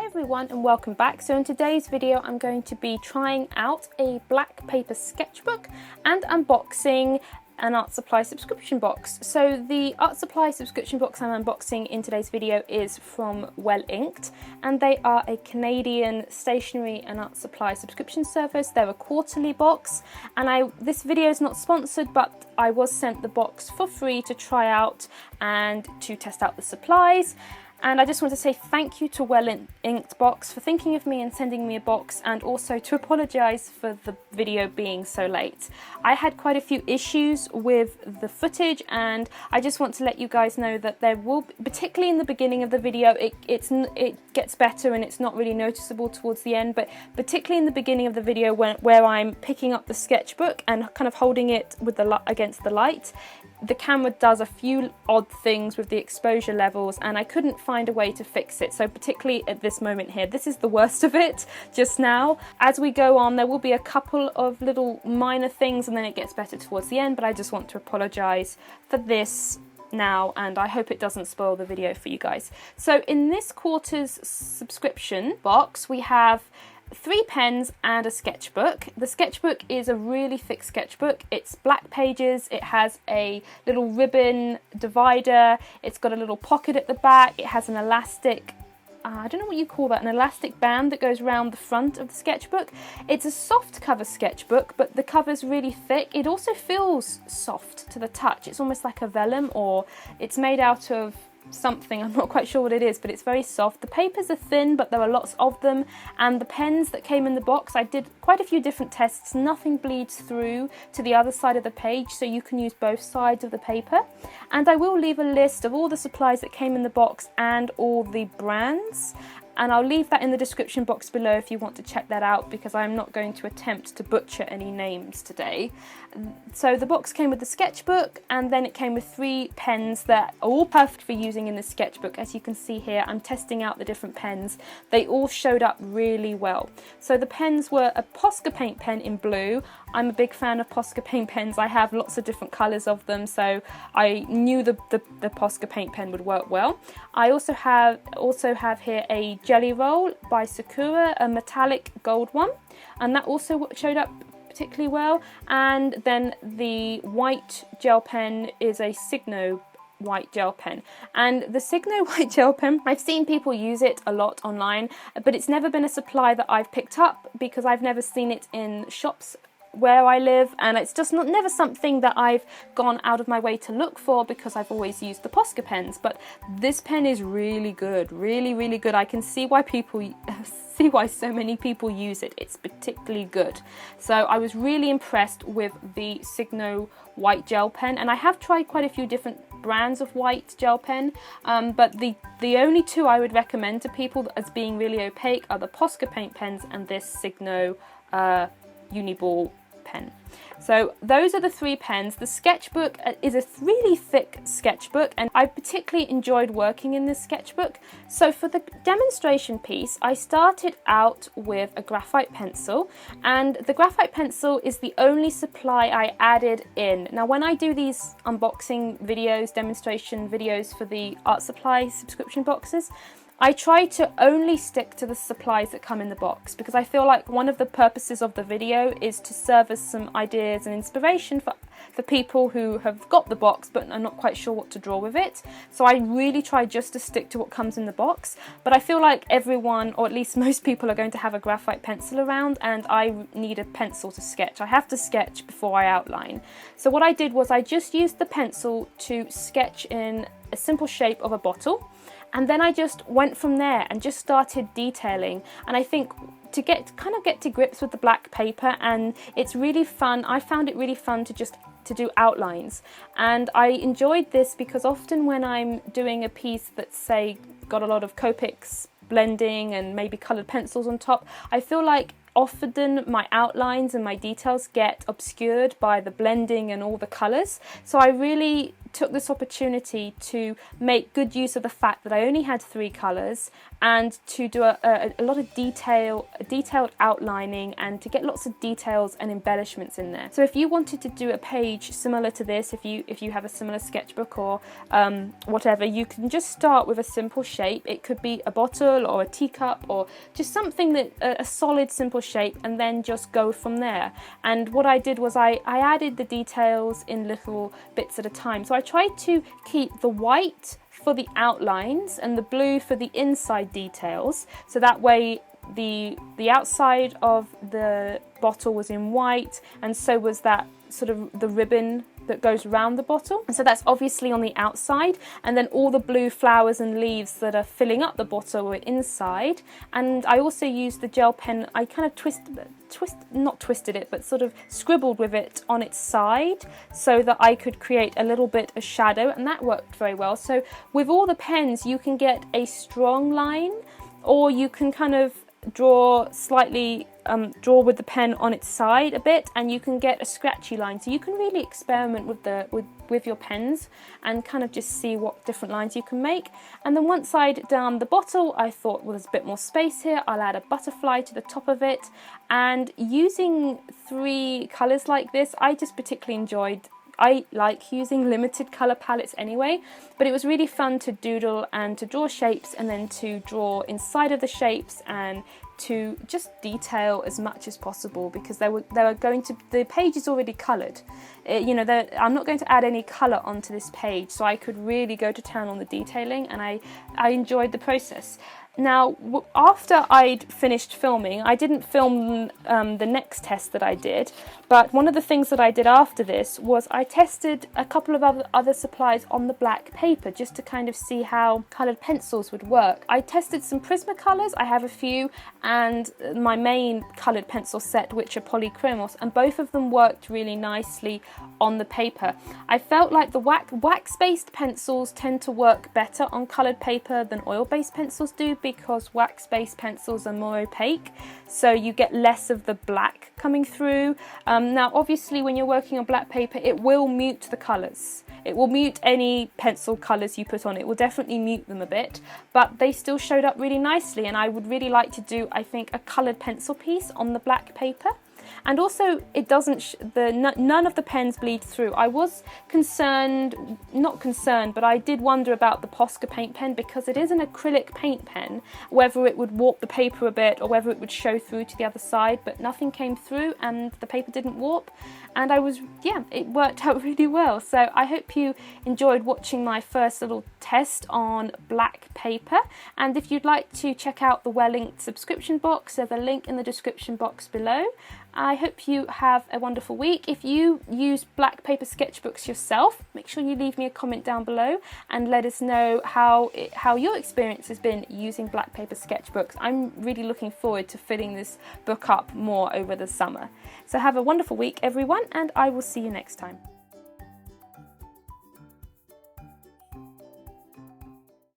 Hi everyone and welcome back. So in today's video I'm going to be trying out a black paper sketchbook and unboxing an art supply subscription box. So the art supply subscription box I'm unboxing in today's video is from Well Inked, and they are a Canadian stationery and art supply subscription service. They're a quarterly box, and this video is not sponsored, but I was sent the box for free to try out and to test out the supplies. And I just want to say thank you to Well Inked Box for thinking of me and sending me a box, and also to apologise for the video being so late. I had quite a few issues with the footage, and I just want to let you guys know that there will, particularly in the beginning of the video, it gets better and it's not really noticeable towards the end, but particularly in the beginning of the video where I'm picking up the sketchbook and kind of holding it with against the light, the camera does a few odd things with the exposure levels, and I couldn't find a way to fix it. So particularly at this moment here, this is the worst of it just now. As we go on, there will be a couple of little minor things and then it gets better towards the end, but I just want to apologise for this now, and I hope it doesn't spoil the video for you guys. So in this quarter's subscription box we have 3 pens and a sketchbook. The sketchbook is a really thick sketchbook. It's black pages, it has a little ribbon divider, it's got a little pocket at the back, it has an elastic, I don't know what you call that, an elastic band that goes around the front of the sketchbook. It's a soft cover sketchbook, but the cover's really thick. It also feels soft to the touch. It's almost like a vellum, or it's made out of something, I'm not quite sure what it is, but it's very soft. The papers are thin, but there are lots of them, and the pens that came in the box, I did quite a few different tests. Nothing bleeds through to the other side of the page, so you can use both sides of the paper. And I will leave a list of all the supplies that came in the box and all the brands, and I'll leave that in the description box below if you want to check that out, because I'm not going to attempt to butcher any names today. So the box came with the sketchbook, and then it came with 3 pens that are all perfect for using in the sketchbook. As you can see here, I'm testing out the different pens. They all showed up really well. So the pens were a Posca paint pen in blue. I'm a big fan of Posca paint pens. I have lots of different colours of them, so I knew the Posca paint pen would work well. I also have here a Jelly Roll by Sakura, a metallic gold one, and that also showed up particularly well. And then the white gel pen is a Signo white gel pen, and the Signo white gel pen, I've seen people use it a lot online, but it's never been a supply that I've picked up because I've never seen it in shops where I live, and it's just never something that I've gone out of my way to look for, because I've always used the Posca pens. But this pen is really good, really good. I can see why so many people use it. It's particularly good. So I was really impressed with the Signo white gel pen, and I have tried quite a few different brands of white gel pen, but the only 2 I would recommend to people as being really opaque are the Posca paint pens and this Signo Uni-ball pen. So those are the 3 pens. The sketchbook is a really thick sketchbook, and I particularly enjoyed working in this sketchbook. So for the demonstration piece, I started out with a graphite pencil, and the graphite pencil is the only supply I added in. Now when I do these unboxing videos, demonstration videos for the art supply subscription boxes, I try to only stick to the supplies that come in the box, because I feel like one of the purposes of the video is to serve as some ideas and inspiration for people who have got the box but are not quite sure what to draw with it. So I really try just to stick to what comes in the box, but I feel like everyone, or at least most people, are going to have a graphite pencil around, and I need a pencil to sketch. I have to sketch before I outline. So what I did was I just used the pencil to sketch in a simple shape of a bottle, and then I just went from there and just started detailing. And I think to get to grips with the black paper, and it's really fun. I found it really fun to do outlines, and I enjoyed this because often when I'm doing a piece that's, say, got a lot of Copics blending and maybe coloured pencils on top, I feel like often my outlines and my details get obscured by the blending and all the colours. So I really took this opportunity to make good use of the fact that I only had 3 colours, and to do a lot of detailed outlining, and to get lots of details and embellishments in there. So if you wanted to do a page similar to this, if you have a similar sketchbook or whatever, you can just start with a simple shape. It could be a bottle or a teacup or just something that a solid simple shape, and then just go from there. And what I did was I added the details in little bits at a time. So I tried to keep the white for the outlines and the blue for the inside details, so that way the outside of the bottle was in white, and so was that sort of the ribbon that goes around the bottle, and so that's obviously on the outside, and then all the blue flowers and leaves that are filling up the bottle were inside. And I also used the gel pen. I kind of not twisted it, but sort of scribbled with it on its side so that I could create a little bit of shadow, and that worked very well. So with all the pens you can get a strong line, or you can kind of draw with the pen on its side a bit, and you can get a scratchy line. So you can really experiment with your pens and kind of just see what different lines you can make. And then once I'd done the bottle, I thought, well, there's a bit more space here, I'll add a butterfly to the top of it. And using 3 colours like this, I just particularly enjoyed. I like using limited colour palettes anyway, but it was really fun to doodle and to draw shapes, and then to draw inside of the shapes, and to just detail as much as possible, because the page is already coloured. You know, I'm not going to add any colour onto this page, so I could really go to town on the detailing, and I enjoyed the process. Now, after I'd finished filming, I didn't film the next test that I did, but one of the things that I did after this was I tested a couple of other supplies on the black paper, just to kind of see how coloured pencils would work. I tested some Prismacolors, I have a few, and my main coloured pencil set, which are Polychromos, and both of them worked really nicely on the paper. I felt like the wax-based pencils tend to work better on coloured paper than oil-based pencils do, because wax-based pencils are more opaque, so you get less of the black coming through. Now obviously when you're working on black paper, it will mute the colours. It will mute any pencil colours you put on. It will definitely mute them a bit, but they still showed up really nicely, and I would really like to do, I think, a coloured pencil piece on the black paper. And also, it doesn't, none of the pens bleed through. I was not concerned, but I did wonder about the Posca paint pen, because it is an acrylic paint pen, whether it would warp the paper a bit or whether it would show through to the other side, but nothing came through and the paper didn't warp. And it worked out really well. So I hope you enjoyed watching my first little test on black paper. And if you'd like to check out the well-linked subscription box, there's a link in the description box below. I hope you have a wonderful week. If you use black paper sketchbooks yourself, make sure you leave me a comment down below and let us know how your experience has been using black paper sketchbooks. I'm really looking forward to filling this book up more over the summer. So have a wonderful week, everyone, and I will see you next time.